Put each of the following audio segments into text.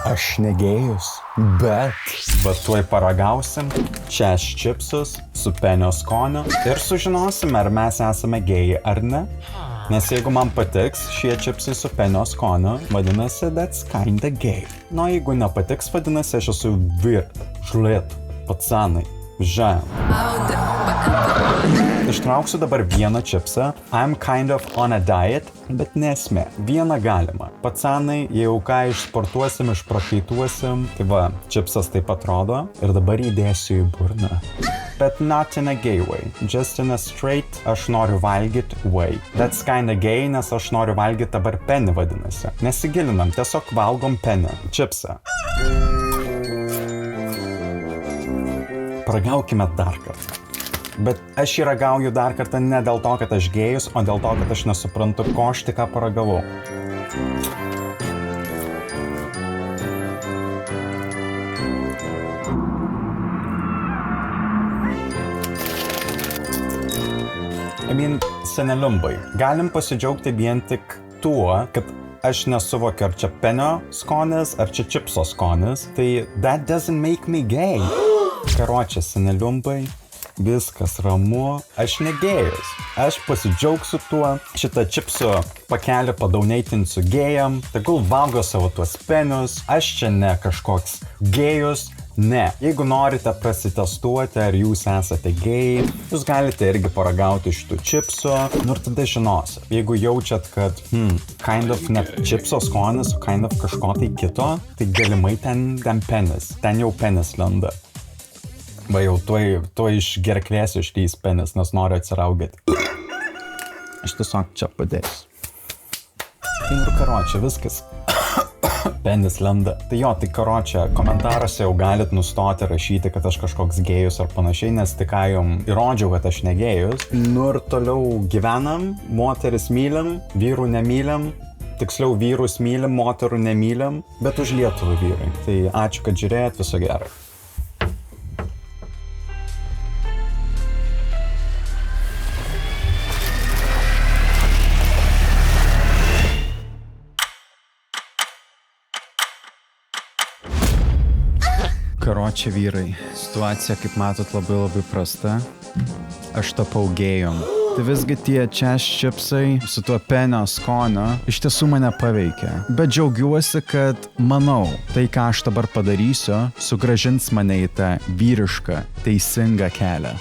Aš negėjus, bet tuoj paragausim čias čipsus su penio skoniu ir sužinosim, ar mes esame gėjai ar ne. Nes jeigu man patiks šie čipsai su penio skoniu, vadinasi, that's kinda gay. Nu, jeigu nepatiks, vadinasi, aš esu žlėt, pacanai, Ištrauksiu dabar vieną čipsą. I'm kind of on a diet, bet nesmė. Vieną galima. Pacanai, jeigu ką išsportuosim, išprakaituosim. Tai va, čipsas taip atrodo. Ir dabar įdėsiu į burną. But not in a gay way. Just in a straight, aš noriu valgyti way. That's kinda gay, nes aš noriu valgyti dabar penį vadinasi. Nesigilinam, tiesiog valgom penį. Čipsą. Paragaukime dar kartą. Bet aš jį ragauju dar kartą ne dėl to, kad aš gėjus, o dėl to, kad aš nesuprantu, ko aš tik ką paragavau. Seneliumbai, galim pasidžiaugti vien tik tuo, kad aš nesuvokiu, ar čia penio skonis, ar čia čipso skonis. Tai that doesn't make me gay. Karočią, seneliumbai. Viskas ramu, aš negėjus. Aš pasidžiaugsiu tuo, šitą čipsų pakelį padauneitinsiu gėjam, tegul valgo savo tuos penius, aš čia ne kažkoks gėjus, ne. Jeigu norite prasitestuoti, ar jūs esate gėjai, jūs galite irgi paragauti šitų čipsų, ir tada žinosi. Jeigu jaučiat, kad kind of ne čipso skonis, o kind of kažko tai kito, tai galimai ten penis, ten jau penis lenda. Va jau tuoj iš gerklės išlys penis, nes noriu atsiraugėti. Aš tiesiog čia padėsiu. Ir karočią, viskas. Penis lenda. Tai jo, tai karočią, komentaruose jau galit nustoti rašyti, kad aš kažkoks gėjus ar panašiai, nes tik ką jum įrodžiau, kad aš negėjus. Nu ir toliau gyvenam, moteris mylim, vyrų nemylim. Tiksliau, vyrus mylim, moterų nemylim, bet už Lietuvą vyrai. Tai ačiū, kad žiūrėjot, viso gero. Karočią, vyrai, situacija, kaip matot, labai prasta. Aš tapau gėjom. Tai visgi tie čias čipsai su tuo penio skoniu iš tiesų mane paveikia. Bet džiaugiuosi, kad manau, tai ką aš dabar padarysiu, sugrąžins mane į tą vyrišką, teisingą kelią.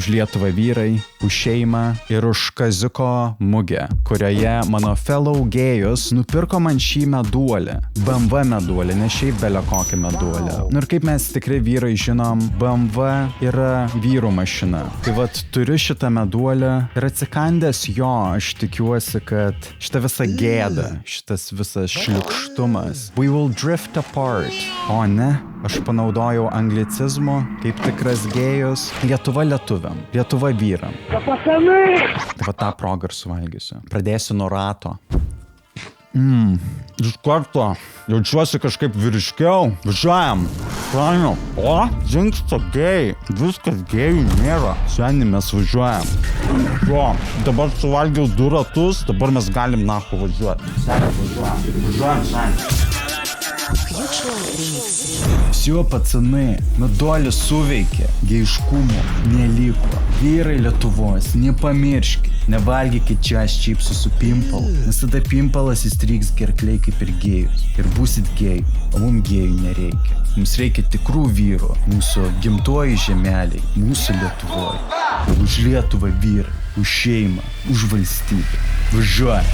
Už Lietuvą vyrai, už šeimą ir už Kaziuko mugę, kurioje mano fellow gėjus nupirko man šį meduolį. BMW meduolį, ne šiaip belio kokį meduolį. Ir kaip mes tikrai vyrai žinom, BMW yra vyrų mašina. Tai vat turiu šitą meduolį ir atsikandęs jo, aš tikiuosi, kad šitą visą gėdą, šitas visas šliukštumas, we will drift apart. O ne, aš panaudojau anglicizmų kaip tikras gėjus. Lietuva lietuviam, Lietuva vyram. Tai va tą progą ir suvalgysiu. Pradėsiu nuo rato. Iš karto jaučiuosi kažkaip vyriškiau. Važiuojam. Praėjau. O, žingsto gėjai. Viskas gėjų nėra. Šiandien mes važiuojam. Jo, dabar suvalgiau 2 ratus, dabar mes galim nacho važiuoti. Važiuojam šiandien. Все, пацаны, meduolis suveikė, geiškumo neliko. Vyrai Lietuvos, nepamirškit, nevalgykit čias čipsų su pimpalu, nes tada pimpalas įstriks gerkliai kaip ir gėjus. Ir būsit gėjų, o mums gėjų nereikia. Mums reikia tikrų vyrų, mūsų gimtoji žemeliai, mūsų Lietuvoje. Už Lietuvą vyrai, už šeimą, už valstybę. Važiuojam.